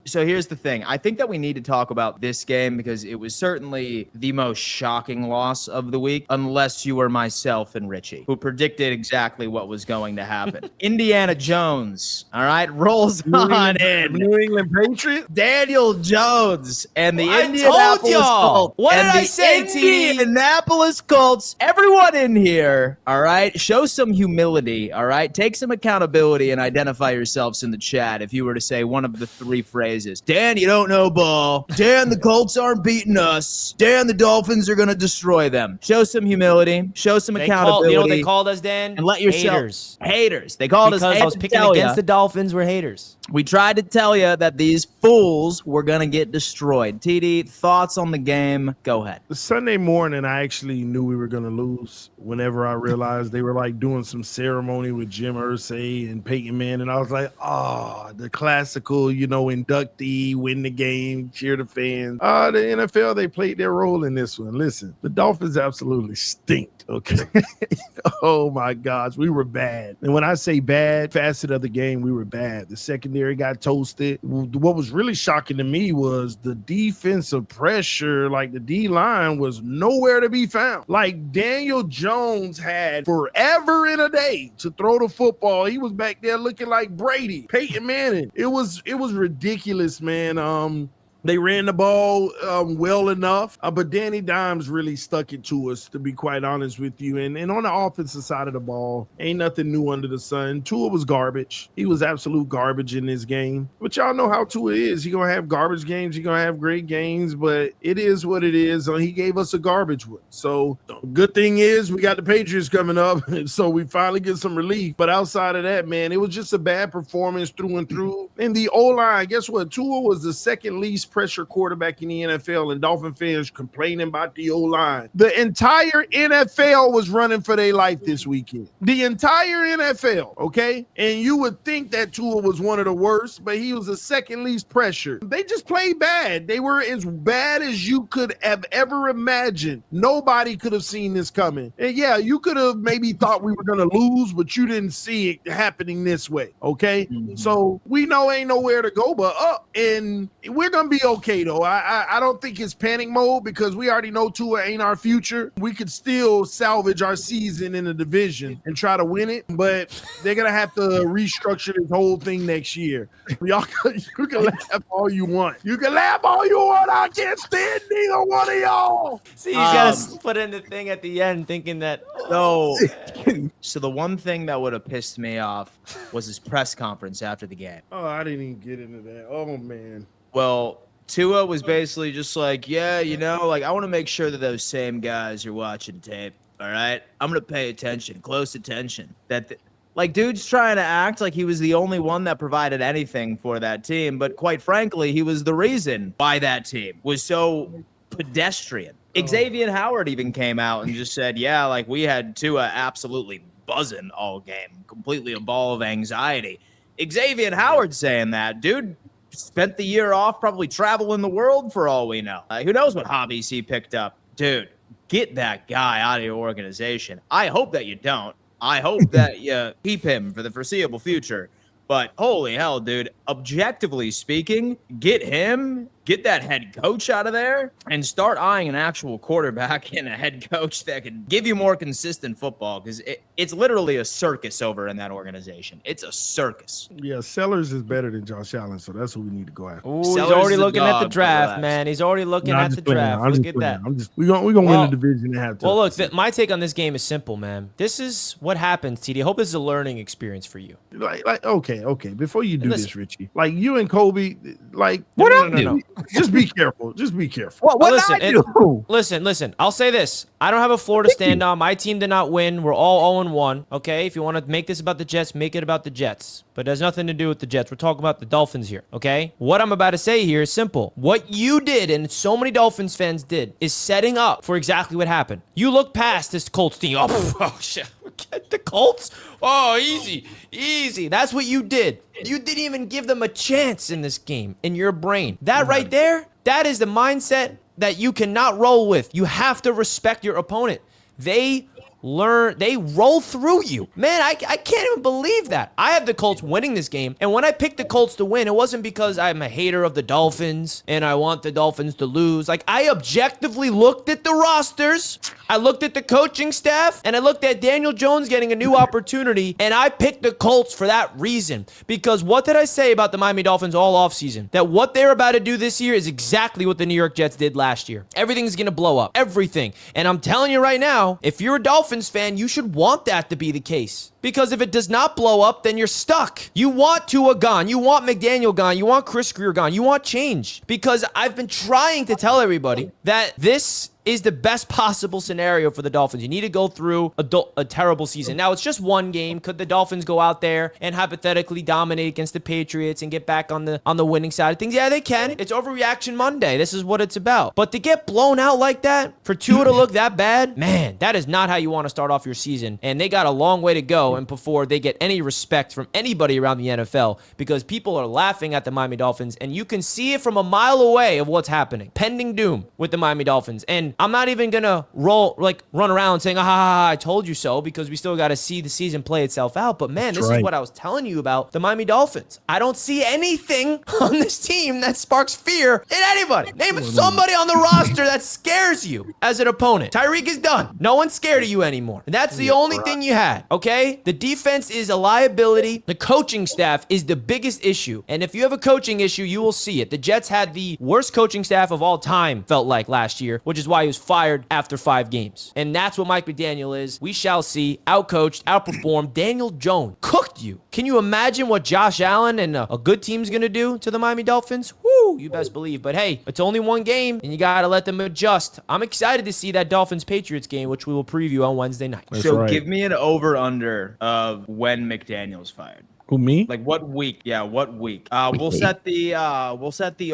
So here's the thing. I think that we need to talk about this game because it was certainly the most shocking loss of the week, unless you were myself and Richie, who predicted exactly what was going to happen. Indiana Jones, all right, rolls on in. New England Patriots? Daniel Jones and the I Indianapolis told y'all. Colts. What and did I the say, TD? Indianapolis Colts. Everyone in here, all right, show some humility, all right? Take some accountability and identify yourselves in the chat if you were to say one of the three phrases. Dan, you don't know ball. Dan, the Colts aren't beating us. Dan, the Dolphins are going to destroy them. Show some humility. Show some accountability. You know what they called us, Dan? And let yourself... Haters. Haters. They called us haters. Because I was picking against the Dolphins. We're haters. We tried to tell you that these fools were going to get destroyed. TD, thoughts on the game? Go ahead. Sunday morning, I actually knew we were going to lose whenever I realized they were like doing some ceremony with Jim Irsay and Peyton Manning. And I was like, oh, the classical, inductee, win the game, cheer the fans. The NFL, they played their role in this one. Listen, the Dolphins absolutely stink. Okay. Oh my gosh, we were bad. And when I say bad, facet of the game, we were bad. The secondary got toasted. What was really shocking to me was the defensive pressure, like the D-line was nowhere to be found. Like Daniel Jones had forever and a day to throw the football. He was back there looking like Brady, Peyton Manning. It was ridiculous, man. They ran the ball well enough, but Danny Dimes really stuck it to us, to be quite honest with you. And on the offensive side of the ball, ain't nothing new under the sun. Tua was garbage. He was absolute garbage in this game. But y'all know how Tua is. He's going to have garbage games. He's going to have great games, but it is what it is. He gave us a garbage one. So good thing is we got the Patriots coming up, so we finally get some relief. But outside of that, man, it was just a bad performance through and through. And the O-line, guess what? Tua was the second least pressure quarterback in the NFL, and Dolphin fans complaining about the O-line. The entire NFL was running for their life this weekend. The entire NFL, okay? And you would think that Tua was one of the worst, but he was the second least pressure. They just played bad. They were as bad as you could have ever imagined. Nobody could have seen this coming. And yeah, you could have maybe thought we were going to lose, but you didn't see it happening this way, okay? Mm-hmm. So we know ain't nowhere to go but up, and we're going to be okay, though. I don't think it's panic mode because we already know Tua ain't our future. We could still salvage our season in the division and try to win it, but they're going to have to restructure this whole thing next year. Y'all, you can laugh all you want. You can laugh all you want. I can't stand neither one of y'all. See, you got to put in the thing at the end thinking that, So the one thing that would have pissed me off was his press conference after the game. Oh, I didn't even get into that. Oh, man. Well, Tua was basically just like, yeah, I want to make sure that those same guys are watching tape, all right? I'm going to pay attention, close attention. Dude's trying to act like he was the only one that provided anything for that team, but quite frankly, he was the reason why that team was so pedestrian. Xavier Howard even came out and just said, yeah, we had Tua absolutely buzzing all game, completely a ball of anxiety. Xavier Howard saying that, dude spent the year off, probably traveling the world for all we know. Who knows what hobbies he picked up? Dude, get that guy out of your organization. I hope that you don't. I hope that you keep him for the foreseeable future. But holy hell, dude, objectively speaking, get that head coach out of there and start eyeing an actual quarterback and a head coach that can give you more consistent football, because it's literally a circus over in that organization. It's a circus. Yeah, Sellers is better than Josh Allen, so that's what we need to go after. Ooh, he's already looking at the draft, man. He's already looking at the draft. Look at that. We're gonna win the division and have to. Well, look, my take on this game is simple, man. This is what happens, TD. I hope this is a learning experience for you. Okay. Before you do this, Richie, you and Kobe, no. Just be careful. Just be careful. Listen. I'll say this. I don't have a floor to stand on. My team did not win. We're all 0-1. Okay, if you want to make this about the Jets, make it about the Jets. But it has nothing to do with the Jets. We're talking about the Dolphins here. Okay, what I'm about to say here is simple. What you did, and so many Dolphins fans did, is setting up for exactly what happened. You look past this Colts team. Oh shit. Get the Colts? Oh, easy. That's what you did. You didn't even give them a chance in this game in your brain. That right there, that is the mindset that you cannot roll with. You have to respect your opponent. They they roll through you. Man, I can't even believe that. I have the Colts winning this game, and when I picked the Colts to win, it wasn't because I'm a hater of the Dolphins and I want the Dolphins to lose. Like, I objectively looked at the rosters, I looked at the coaching staff, and I looked at Daniel Jones getting a new opportunity, and I picked the Colts for that reason. Because what did I say about the Miami Dolphins all offseason? That what they're about to do this year is exactly what the New York Jets did last year. Everything's going to blow up. Everything. And I'm telling you right now, if you're a Dolphins fan, you should want that to be the case. Because if it does not blow up, then you're stuck. You want Tua gone. You want McDaniel gone. You want Chris Greer gone. You want change. Because I've been trying to tell everybody that this is the best possible scenario for the Dolphins. You need to go through a terrible season. Now, it's just one game. Could the Dolphins go out there and hypothetically dominate against the Patriots and get back on the winning side of things? Yeah, they can. It's Overreaction Monday. This is what it's about. But to get blown out like that, for Tua to look that bad, man, that is not how you want to start off your season. And they got a long way to go and before they get any respect from anybody around the NFL, because people are laughing at the Miami Dolphins, and you can see it from a mile away of what's happening. Pending doom with the Miami Dolphins. And I'm not even gonna run around saying, I told you so, because we still got to see the season play itself out. But man, this is what I was telling you about the Miami Dolphins. I don't see anything on this team that sparks fear in anybody. Name somebody on the roster that scares you as an opponent. Tyreek is done. No one's scared of you anymore. And that's the only thing you had, okay? The defense is a liability. The coaching staff is the biggest issue. And if you have a coaching issue, you will see it. The Jets had the worst coaching staff of all time, felt like, last year, which is why he was fired after 5 games. And that's what Mike McDaniel is. We shall see. Outcoached, outperformed. Daniel Jones cooked you. Can you imagine what Josh Allen and a good team's going to do to the Miami Dolphins? Woo, you best believe. But hey, it's only one game, and you got to let them adjust. I'm excited to see that Dolphins-Patriots game, which we will preview on Wednesday night. So give me an over-under of when McDaniel's fired. Who, me? Like what week? Yeah, what week? We'll set the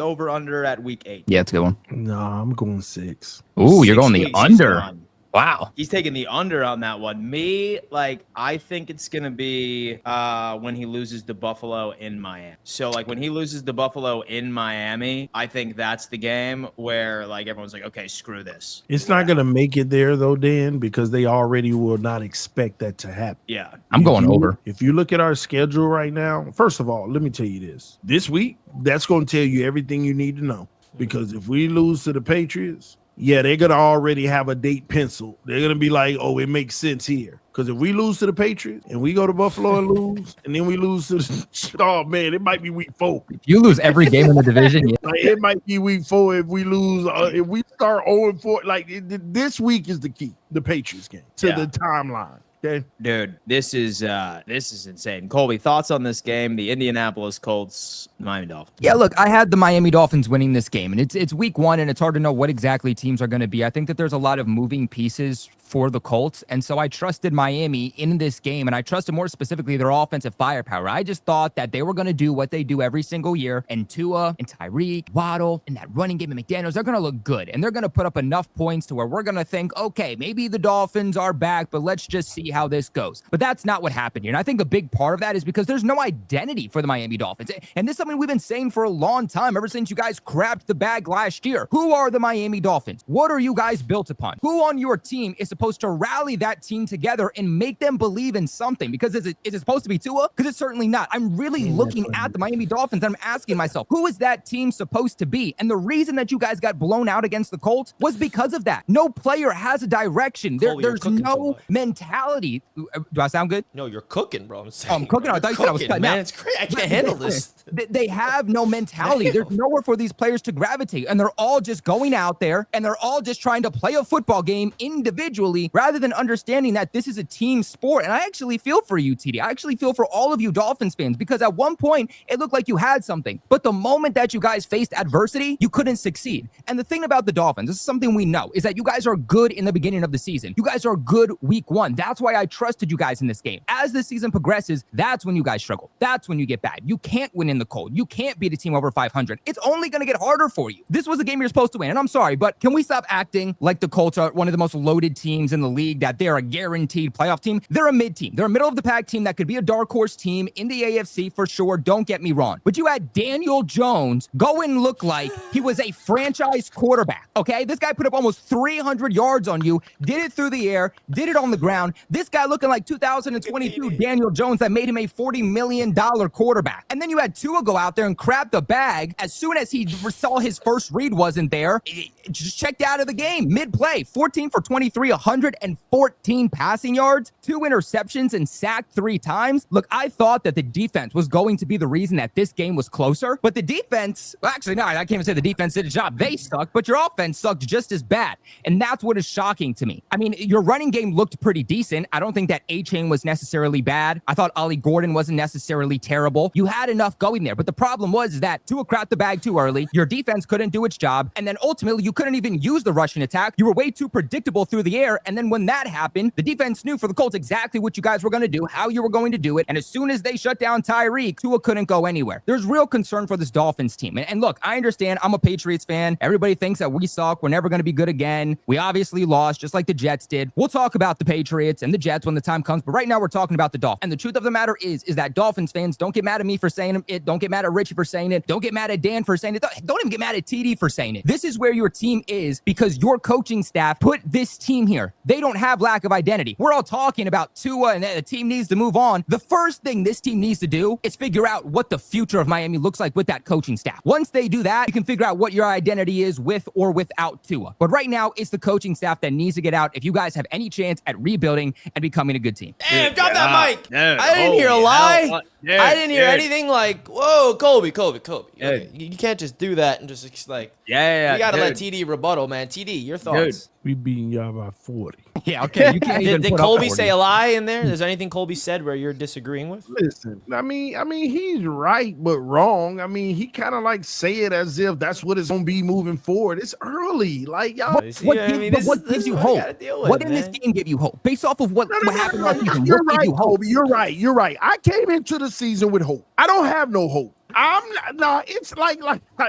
over under at week 8. Yeah, it's a good one. No, I'm going 6. Ooh, you're going the weeks, under. Wow. He's taking the under on that one. Me, I think it's going to be when he loses to Buffalo in Miami. So, when he loses to Buffalo in Miami, I think that's the game where, everyone's like, okay, screw this. It's not going to make it there, though, Dan, because they already will not expect that to happen. Yeah. I'm going over. If you look at our schedule right now, first of all, let me tell you this. This week, that's going to tell you everything you need to know. Because if we lose to the Patriots, yeah, they're going to already have a date penciled. They're going to be like, oh, it makes sense here. Because if we lose to the Patriots and we go to Buffalo and lose, and then we lose to the, oh, man, it might be week 4. If you lose every game in the division, yeah. It might be week 4 if we lose. If we start 0-4, this week is the key, the Patriots game, to the timeline. Okay. Dude, this is insane. Colby, thoughts on this game? The Indianapolis Colts, Miami Dolphins. Yeah, look, I had the Miami Dolphins winning this game, and it's week 1, and it's hard to know what exactly teams are going to be. I think that there's a lot of moving pieces for the Colts, and so I trusted Miami in this game, and I trusted more specifically their offensive firepower. I just thought that they were going to do what they do every single year, and Tua and Tyreek, Waddle, and that running game and McDaniels, they're going to look good, and they're going to put up enough points to where we're going to think, okay, maybe the Dolphins are back, but let's just see how this goes. But that's not what happened here, and I think a big part of that is because there's no identity for the Miami Dolphins, and this is something we've been saying for a long time, ever since you guys crapped the bag last year. Who are the Miami Dolphins? What are you guys built upon? Who on your team is supposed to rally that team together and make them believe in something? Because is it supposed to be Tua? Because it's certainly not. I'm really looking at the Miami Dolphins and I'm asking myself, who is that team supposed to be? And the reason that you guys got blown out against the Colts was because of that. No player has a direction. There's no mentality. Do I sound good? No, you're cooking, bro. I'm cooking. I thought you said I was cutting. Man, it's crazy. I can't handle this. They have no mentality. There's nowhere for these players to gravitate, and they're all just going out there and they're all just trying to play a football game individually rather than understanding that this is a team sport. And I actually feel for you, TD. I actually feel for all of you Dolphins fans, because at one point it looked like you had something, but the moment that you guys faced adversity, you couldn't succeed. And the thing about the Dolphins, this is something we know, is that you guys are good in the beginning of the season. You guys are good week 1. That's why I trusted you guys in this game. As the season progresses, that's when you guys struggle. That's when you get bad. You can't win in the cold. You can't beat a team over 500. It's only going to get harder for you. This was a game you're supposed to win. And I'm sorry, but can we stop acting like the Colts are one of the most loaded teams teams in the league that they're a guaranteed playoff team. They're a mid team. They're a middle of the pack team that could be a dark horse team in the AFC for sure. Don't get me wrong. But you had Daniel Jones go and look like he was a franchise quarterback. Okay, this guy put up almost 300 yards on you, did it through the air, did it on the ground. This guy looking like 2022 Daniel Jones that made him a $40 million quarterback. And then you had Tua go out there and crap the bag as soon as he saw his first read wasn't there. Just checked out of the game mid-play. 14 for 23, 114 passing yards, 2 interceptions, and sacked 3 times. Look, I thought that the defense was going to be the reason that this game was closer, but the defense, well, actually, no, I can't even say the defense did a job. They sucked, but your offense sucked just as bad. And that's what is shocking to me. I mean, your running game looked pretty decent. I don't think that A-Chain was necessarily bad. I thought Ollie Gordon wasn't necessarily terrible. You had enough going there, but the problem was that Tua cracked the bag too early. Your defense couldn't do its job, and then ultimately you couldn't even use the rushing attack. You were way too predictable through the air, and then when that happened, the defense knew for the Colts exactly what you guys were going to do, how you were going to do it, and as soon as they shut down Tyreek, Tua couldn't go anywhere. There's real concern for this Dolphins team, and look, I understand I'm a Patriots fan. Everybody thinks that we suck. We're never going to be good again. We obviously lost, just like the Jets did. We'll talk about the Patriots and the Jets when the time comes, but right now we're talking about the Dolphins. And the truth of the matter is that Dolphins fans, don't get mad at me for saying it. Don't get mad at Richie for saying it. Don't get mad at Dan for saying it. Don't even get mad at TD for saying it. This is where your team is because your coaching staff put this team here. They don't have lack of identity. We're all talking about Tua and the team needs to move on. The first thing this team needs to do is figure out what the future of Miami looks like with that coaching staff. Once they do that, you can figure out what your identity is with or without Tua. But right now, it's the coaching staff that needs to get out if you guys have any chance at rebuilding and becoming a good team. Damn, drop that mic. I didn't hear a lie. I didn't hear anything like, whoa, Kobe. Okay, you can't just do that and just like, you gotta let TD rebuttal, man. TD, your thoughts. We beating y'all by 40. Yeah, okay. You can't even Did put up Colby 40. say a lie in there? Is there anything Colby said where you're disagreeing with? Listen, I mean, he's right, but wrong. I mean, he kind of like say it as if that's what it's gonna be moving forward. It's early, like y'all. What gives you hope? What in this game give you hope? Based off of what happened last season, You're what gives right, you hope? Kobe. You're right. I came into the season with hope. I don't have no hope. It's like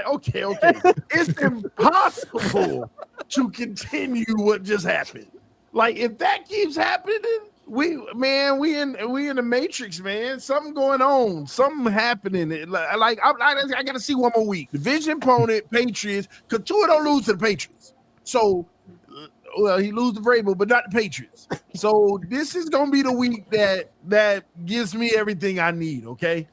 okay. It's impossible to continue what just happened. Like if that keeps happening, we in the matrix, man. Something going on, something happening. I gotta see one more week. Division opponent, Patriots. Cause Tua don't lose to the Patriots. So well, he lose the Vrabel, but not the Patriots. So this is gonna be the week that gives me everything I need. Okay.